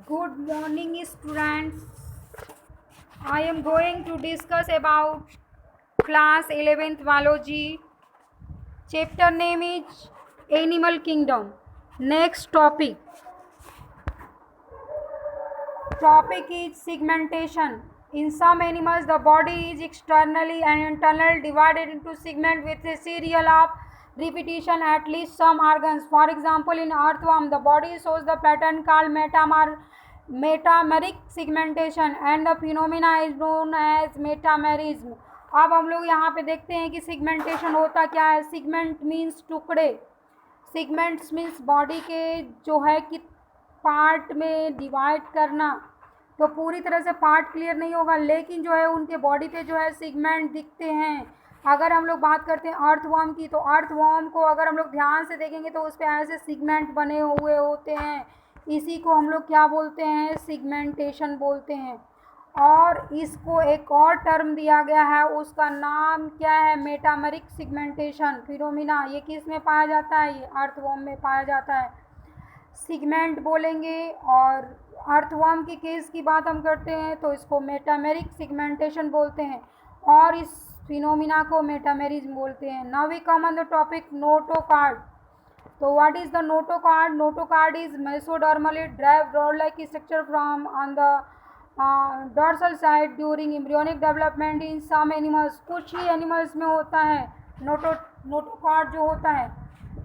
Good morning, students. I am going to discuss about class 11th biology. Chapter name is Animal Kingdom. Next topic. Topic is segmentation. In some animals, the body is externally and internally divided into segments with a serial of repetition at least some organs. For example, in earthworm, the body shows the pattern called metameric segmentation and the phenomena is known as metamerism. अब हम लोग यहाँ पे देखते हैं कि segmentation होता क्या है. सिगमेंट मीन्स टुकड़े. सिगमेंट्स मीन्स बॉडी के जो है कि पार्ट में डिवाइड करना. तो पूरी तरह से पार्ट क्लियर नहीं होगा, लेकिन जो है उनके बॉडी पे जो है सिगमेंट दिखते हैं. अगर हम लोग बात करते हैं अर्थवर्म की, तो अर्थवर्म को अगर हम लोग ध्यान से देखेंगे तो उस पर ऐसे सिगमेंट बने हुए होते हैं. इसी को हम लोग क्या बोलते हैं? सिगमेंटेशन बोलते हैं. और इसको एक और टर्म दिया गया है, उसका नाम क्या है? Metameric segmentation phenomena. ये किस में पाया जाता है? ये अर्थवर्म में पाया जाता है. सिगमेंट बोलेंगे. और अर्थवर्म की केस की बात हम करते हैं तो इसको मेटामेरिक सिगमेंटेशन बोलते हैं और इस फिनोमिना को मेटामेरिज्म बोलते हैं. Now we come on the topic notochord. तो what is the notochord? Notochord is mesodermally derived rod like structure from on the dorsal side during embryonic development in some animals. कुछ ही animals में होता है notochord जो होता है.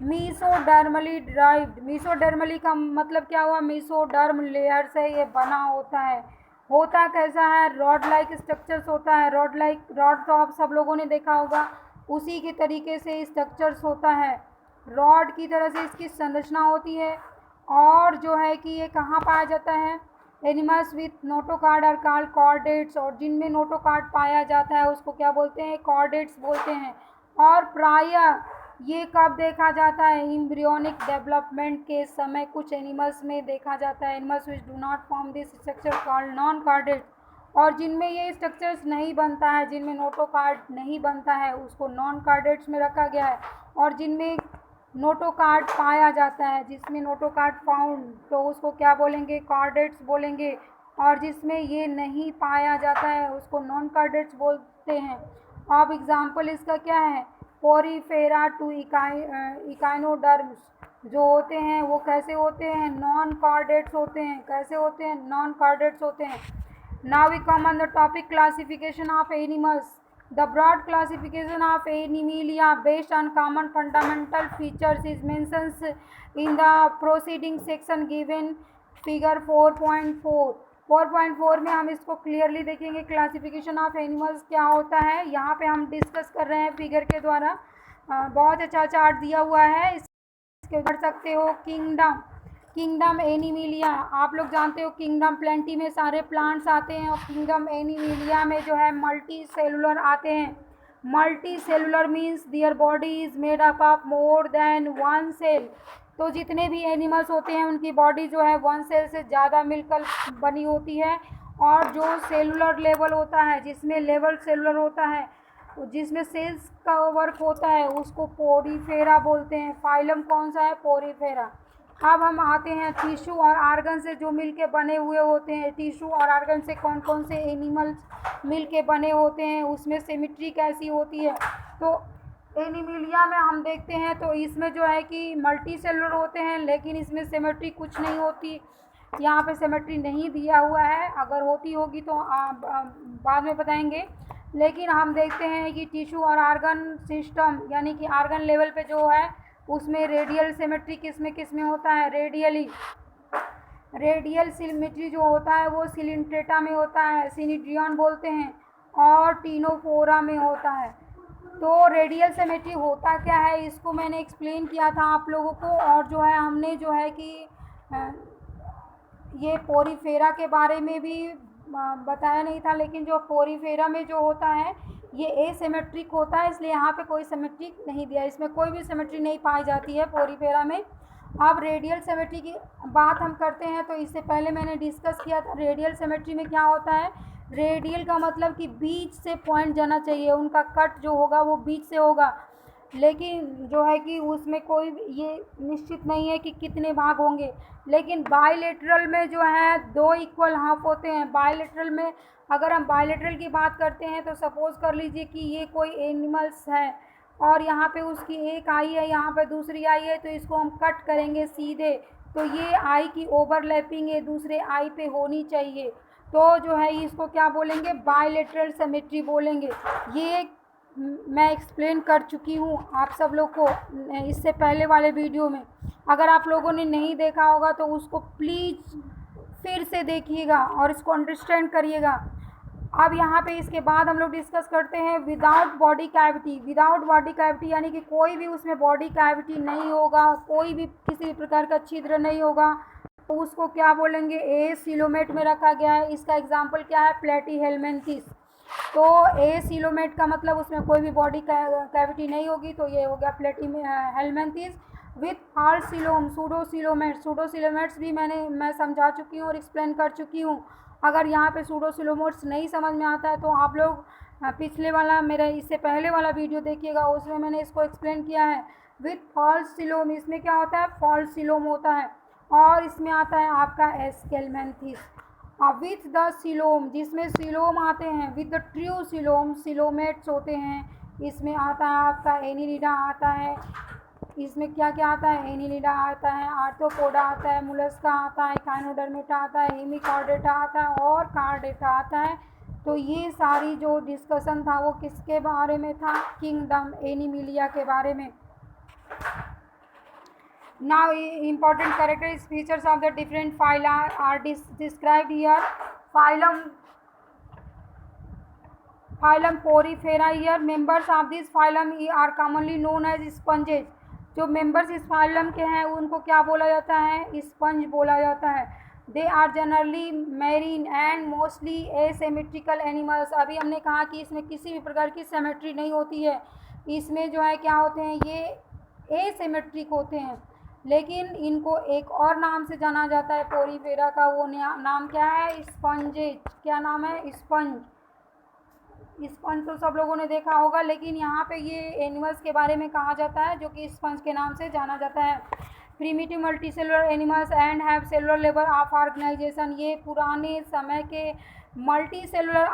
मीसोडर्मली derived. मीसोडर्मली का मतलब क्या हुआ? मीसोडर्म लेयर से ये बना होता है. होता कैसा है? रॉड लाइक स्ट्रक्चर्स होता है. रॉड तो आप सब लोगों ने देखा होगा, उसी के तरीके से स्ट्रक्चर्स होता है. रॉड की तरह से इसकी संरचना होती है. और जो है कि ये कहाँ पाया जाता है? Animals with notochord are called chordates. और जिनमें नोटोकार्ड पाया जाता है उसको क्या बोलते हैं? कॉर्डेट्स बोलते हैं. और प्रायः ये कब देखा जाता है? एम्ब्रियोनिक डेवलपमेंट के समय कुछ एनिमल्स में देखा जाता है. Animals which do not form this structure called non chordate. और जिनमें ये स्ट्रक्चर्स नहीं बनता है, जिनमें नोटोकार्ड नहीं बनता है, उसको नॉन कॉर्डेट्स में रखा गया है. और जिनमें नोटोकार्ड पाया जाता है, जिसमें नोटोकार्ड फाउंड, तो उसको क्या बोलेंगे? कॉर्डेट्स बोलेंगे. और जिसमें ये नहीं पाया जाता है उसको नॉन कॉर्डेट्स बोलते हैं. अब एग्जाम्पल इसका क्या है? पोरीफेरा टू इकाइनोडर्म्स जो होते हैं वो कैसे होते हैं? नॉन कॉर्डेट्स होते हैं. कैसे होते हैं? नॉन कॉर्डेट्स होते हैं. Now we come on the topic classification of animals. The broad classification of Animalia based on common fundamental features is mentioned in the preceding section given figure 4.4. 4.4 में हम इसको क्लियरली देखेंगे. क्लासिफिकेशन ऑफ एनिमल्स क्या होता है यहाँ पे हम डिस्कस कर रहे हैं फिगर के द्वारा. बहुत अच्छा चार्ट दिया हुआ है, इसके पढ़ सकते हो. Kingdom Animalia. आप लोग जानते हो किंगडम प्लेंटी में सारे प्लांट्स आते हैं और किंगडम एनिमिलिया में जो है मल्टी सेलुलर आते हैं. Multi cellular means their body is made up of more than one cell. तो जितने भी एनिमल्स होते हैं उनकी बॉडी जो है वन सेल से ज़्यादा मिलकर बनी होती है. और जो सेलुलर लेवल होता है, जिसमें लेवल सेलुलर होता है, जिसमें सेल्स का वर्क होता है, उसको पोरीफेरा बोलते हैं. फाइलम कौन सा है? पोरीफेरा. अब हम आते हैं टिश्यू और आर्गन से जो मिलके बने हुए होते हैं. टिश्यू और आर्गन से कौन कौन से एनिमल्स मिलके बने होते हैं, उसमें सिमेट्री कैसी होती है? तो एनिमिलिया में हम देखते हैं तो इसमें जो है कि मल्टी सेलुलर होते हैं, लेकिन इसमें सिमेट्री कुछ नहीं होती. यहाँ पे सिमेट्री नहीं दिया हुआ है. अगर होती होगी तो बाद में बताएंगे. लेकिन हम देखते हैं कि टिश्यू और आर्गन सिस्टम यानी कि आर्गन लेवल पे जो है उसमें रेडियल सिमेट्री किस में होता है? रेडियल सिमेट्री जो होता है वो सिलिंट्रेटा में होता है, सिनिड्रियन बोलते हैं. और टीनोफोरा में होता है. तो रेडियल सिमेट्री होता क्या है इसको मैंने एक्सप्लेन किया था आप लोगों को. और जो है हमने जो है कि ये पोरीफेरा के बारे में भी बताया नहीं था, लेकिन जो पोरीफेरा में जो होता है ये एसिमेट्रिक होता है, इसलिए यहाँ पे कोई सिमेट्रिक नहीं दिया. इसमें कोई भी सिमेट्री नहीं पाई जाती है पोरीफेरा में. अब रेडियल सिमेट्री की बात हम करते हैं तो इससे पहले मैंने डिस्कस किया था. रेडियल सिमेट्री में क्या होता है? रेडियल का मतलब कि बीच से पॉइंट जाना चाहिए, उनका कट जो होगा वो बीच से होगा. लेकिन जो है कि उसमें कोई ये निश्चित नहीं है कि कितने भाग होंगे। लेकिन बायलेटरल में जो है 2 इक्वल हाफ होते हैं। बायलेटरल में अगर हम बायलेटरल की बात करते हैं तो सपोज़ कर लीजिए कि ये कोई एनिमल्स है और यहाँ पे उसकी एक आई है, यहाँ पे दूसरी आई है, तो इसको हम कट करेंगे सीधे, तो ये आई की ओवरलैपिंग ये दूसरे आई पे होनी चाहिए। तो जो है इसको क्या बोलेंगे, बायलेटरल सिमेट्री बोलेंगे। ये मैं एक्सप्लेन कर चुकी हूँ आप सब लोग को इससे पहले वाले वीडियो में। अगर आप लोगों ने नहीं देखा होगा तो उसको प्लीज़ फिर से देखिएगा और इसको अंडरस्टैंड करिएगा। अब यहाँ पे इसके बाद हम लोग डिस्कस करते हैं without body cavity. Without body cavity यानी कि कोई भी उसमें बॉडी कैविटी नहीं होगा, कोई भी किसी भी प्रकार का छिद्र नहीं होगा, तो उसको क्या बोलेंगे, एसिलोमेट में रखा गया है। इसका एग्जाम्पल क्या है, प्लेटीहेल्मिन्थेस। तो एसिलोमेट का मतलब उसमें कोई भी बॉडी कैविटी नहीं होगी, तो ये हो गया प्लेटीहेल्मिन्थेस विथ फाल्सिलोम सूडोसिलोमेट। सूडोसिलोमेट्स भी मैं समझा चुकी हूँ और एक्सप्लेन कर चुकी हूँ। अगर यहाँ पे सूडोसिलोमेट्स नहीं समझ में आता है तो आप लोग पिछले वाला मेरा इससे पहले वाला वीडियो देखिएगा, उसमें मैंने इसको एक्सप्लेन किया है। विथ फाल्सिलोम, इसमें क्या होता है, फाल्सिलोम होता है। और इसमें आता है आपका एस्केल्मेंथिस। विथ द सिलोम, जिसमें सिलोम आते हैं, with the true coelom, coelomates होते हैं। इसमें आता है आपका एनिलिडा आता है। इसमें क्या क्या आता है, एनिलिडा आता है, आर्थ्रोपोडा आता है, मुलस्का आता है, काइनोडर्मेटा आता है, हेमिकॉर्डेटा आता है और कार्डेटा आता है। तो ये सारी जो डिस्कशन था वो किसके बारे में था, किंगडम एनिमिलिया के बारे में। Now important characteristics features of the different phyla are described here. Phylum Porifera here. Members of this phylum are commonly known as sponges. जो members इस phylum के हैं उनको क्या बोला जाता है, sponge बोला जाता है। They are generally marine and mostly asymmetrical animals. अभी हमने कहा कि इसमें किसी भी प्रकार की सिमेट्री नहीं होती है। इसमें जो है क्या होते हैं, ये एसिमेट्रिक होते हैं। लेकिन इनको एक और नाम से जाना जाता है पोरीफेरा का, वो नाम क्या है, स्पंजेज। क्या नाम है, स्पंज। स्पंज तो सब लोगों ने देखा होगा, लेकिन यहाँ पे ये एनिमल्स के बारे में कहा जाता है जो कि स्पंज के नाम से जाना जाता है। Primitive multicellular animals and have cellular level of organization. ये पुराने समय के मल्टी सेलुलर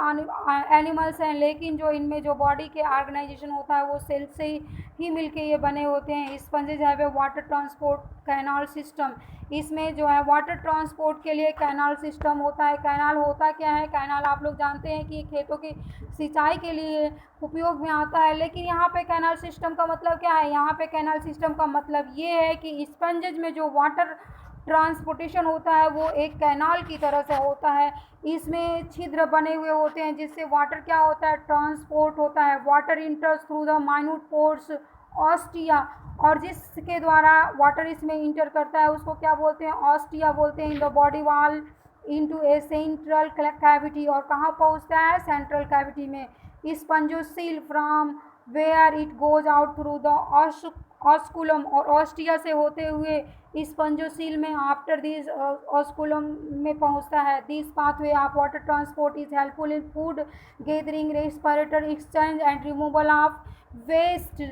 एनिमल्स हैं, लेकिन जो इनमें जो बॉडी के ऑर्गेनाइजेशन होता है वो सेल से ही मिलके ये बने होते हैं। Sponges have a water transport canal system. इसमें जो है वाटर ट्रांसपोर्ट के लिए कैनाल सिस्टम होता है। कैनाल होता क्या है, कैनाल आप लोग जानते हैं कि खेतों की सिंचाई के लिए उपयोग में आता है। लेकिन यहाँ पे कैनाल सिस्टम का मतलब क्या है, यहाँ पे कैनाल सिस्टम का मतलब ये है कि स्पंजेज में जो वाटर ट्रांसपोर्टेशन होता है वो एक कैनाल की तरह से होता है। इसमें छिद्र बने हुए होते हैं जिससे वाटर क्या होता है, ट्रांसपोर्ट होता है। Water enters through the minute pores ostia, और जिसके द्वारा वाटर इसमें इंटर करता है उसको क्या बोलते हैं, ऑस्टिया बोलते हैं। In the body wall into a central cavity, और कहाँ पहुँचता है, सेंट्रल कैविटी में। Spongocoel from where it goes out through the osculum, और ऑस्टिया से होते हुए स्पंजोसील में आफ्टर दिस ऑस्कुलम में पहुंचता है। This pathway of water transport is helpful in food gathering, respiratory exchange and removal of waste.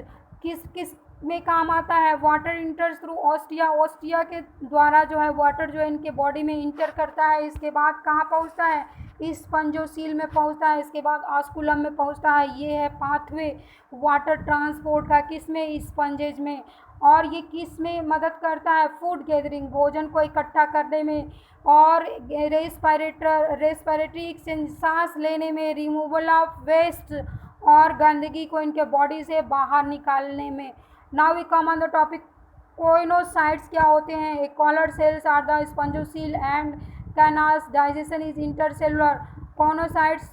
किस किस में काम आता है, water enters through ostia. Ostia के द्वारा जो है वाटर जो है इनके बॉडी में इंटर करता है, इसके बाद कहाँ पहुँचता है, स्पंजोसील में पहुंचता है, इसके बाद ऑस्कुलम में पहुंचता है। ये है पाथवे वाटर ट्रांसपोर्ट का, किस में, स्पंजेज में। और ये किस में मदद करता है, फूड गैदरिंग, भोजन को इकट्ठा करने में, और रेस्पिरेटरी एक्सचेंज, सांस लेने में, रिमूवल ऑफ वेस्ट, और गंदगी को इनके बॉडी से बाहर निकालने में। Now we come on the topic choanocytes क्या होते हैं। Collar cells are the spongocoel and canals, digestion is intercellular. Choanocytes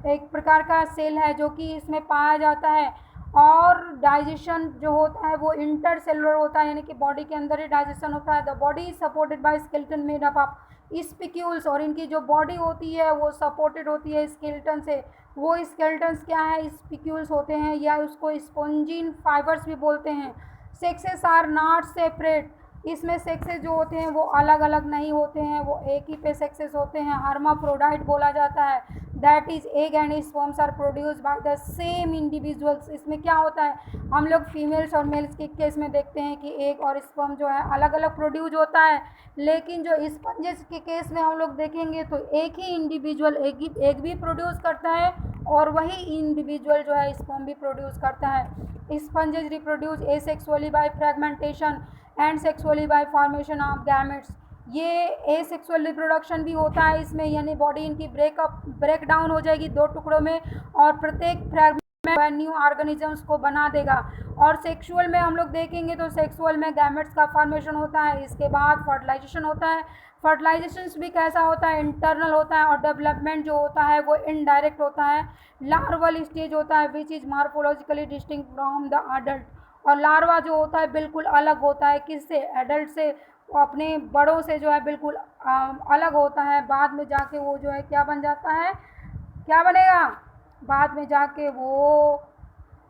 एक प्रकार का सेल है जो कि इसमें पाया जाता है, और डाइजेशन जो होता है वो इंटरसेलुलर होता है, यानी कि बॉडी के अंदर ही डाइजेशन होता है। The body is supported by skeleton made up of spicules, और इनकी जो बॉडी होती है वो सपोर्टेड होती है स्केलेटन से। वो स्केलेटन्स क्या है, स्पिक्यूल्स होते हैं, या उसको स्पॉन्जिन फाइबर्स भी बोलते हैं। सेक्सेस आर नॉट सेपरेट, इसमें सेक्सेस जो होते हैं वो अलग अलग नहीं होते हैं, वो एक ही पे सेक्सेस होते हैं, हर्माफ्रोडाइट बोला जाता है। That is egg and sperms are produce by the same individuals. इसमें क्या होता है, हम लोग फीमेल्स और मेल्स के केस में देखते हैं कि एग और स्पर्म जो है अलग अलग प्रोड्यूस होता है, लेकिन जो स्पंजेस के केस में हम लोग देखेंगे तो एक ही इंडिविजुअल एग भी प्रोड्यूस करता है और वही इंडिविजुअल जो है स्पर्म भी प्रोड्यूस करता है। Sponges reproduce asexually by fragmentation and sexually bye formation of gametes. ये एसेक्सुअल रिप्रोडक्शन भी होता है इसमें, यानी बॉडी इनकी ब्रेक डाउन हो जाएगी दो टुकड़ों में और प्रत्येक फ्रैगमेंट न्यू ऑर्गेनिजम्स को बना देगा। और सेक्सुअल में हम लोग देखेंगे तो सेक्सुअल में गैमेट्स का फॉर्मेशन होता है, इसके बाद फर्टिलाइजेशन होता है। फर्टिलाइजेशन भी कैसा होता है, इंटरनल होता है, और डेवलपमेंट जो होता है वो इनडायरेक्ट होता है। लार्वल स्टेज होता है which is morphologically distinct from the adult. और लार्वा जो होता है बिल्कुल अलग होता है किससे, एडल्ट से, अपने बड़ों से जो है बिल्कुल अलग होता है। बाद में जाके वो जो है क्या बन जाता है, क्या बनेगा, बाद में जाके वो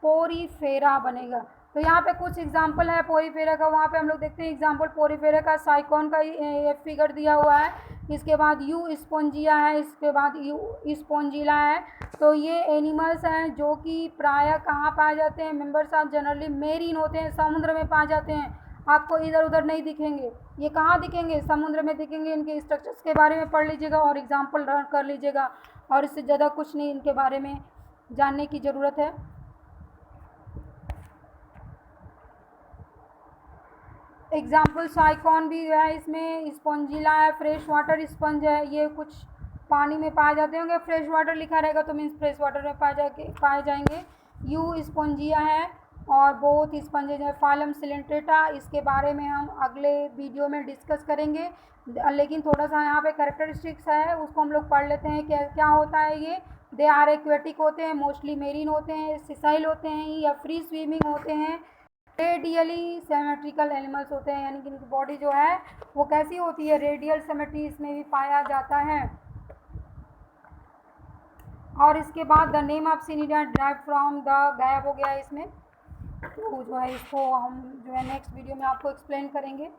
पोरीफेरा बनेगा। तो यहाँ पे कुछ एग्जाम्पल है पोरीफेरा का, वहाँ पे हम लोग देखते हैं एग्जाम्पल पोरीफेरा का, साइकॉन का ये फिगर दिया हुआ है, इसके बाद यू स्पोंजिया है, इसके बाद यू स्पोंजिला है। तो ये एनिमल्स हैं जो कि प्रायः कहाँ पाए जाते हैं, मेंबर्स ऑफ जनरली मेरीन होते हैं, समुद्र में पाए जाते हैं, आपको इधर उधर नहीं दिखेंगे। ये कहाँ दिखेंगे, समुद्र में दिखेंगे। इनके स्ट्रक्चर्स के बारे में पढ़ लीजिएगा और एग्जाम्पल लर्न कर लीजिएगा, और इससे ज़्यादा कुछ नहीं इनके बारे में जानने की ज़रूरत है। एग्जाम्पल साइकॉन भी है, इसमें स्पंजिला है, फ्रेश वाटर स्पंज है, ये कुछ पानी में पाए जाते होंगे, फ्रेश वाटर लिखा रहेगा तो मीन्स फ्रेश वाटर में पाए जाएंगे। यू स्पंजिया है और बोथ स्पंजेज है। फाइलम सिलेंट्रेटा, इसके बारे में हम अगले वीडियो में डिस्कस करेंगे, लेकिन थोड़ा सा यहाँ पे कैरेक्टरिस्टिक्स है उसको हम लोग पढ़ लेते हैं क्या क्या होता है ये। दे आर एक्वेटिक होते हैं, मोस्टली मेरीन होते हैं, सिसाइल होते हैं या फ्री स्विमिंग होते हैं, रेडियली सिमेट्रिकल एनिमल्स होते हैं, यानी कि इनकी बॉडी जो है वो कैसी होती है, रेडियल सिमेट्री इसमें भी पाया जाता है। और इसके बाद the name of cnidia drive from the, गायब हो गया इसमें, तो जो है इसको हम जो है नेक्स्ट वीडियो में आपको एक्सप्लेन करेंगे।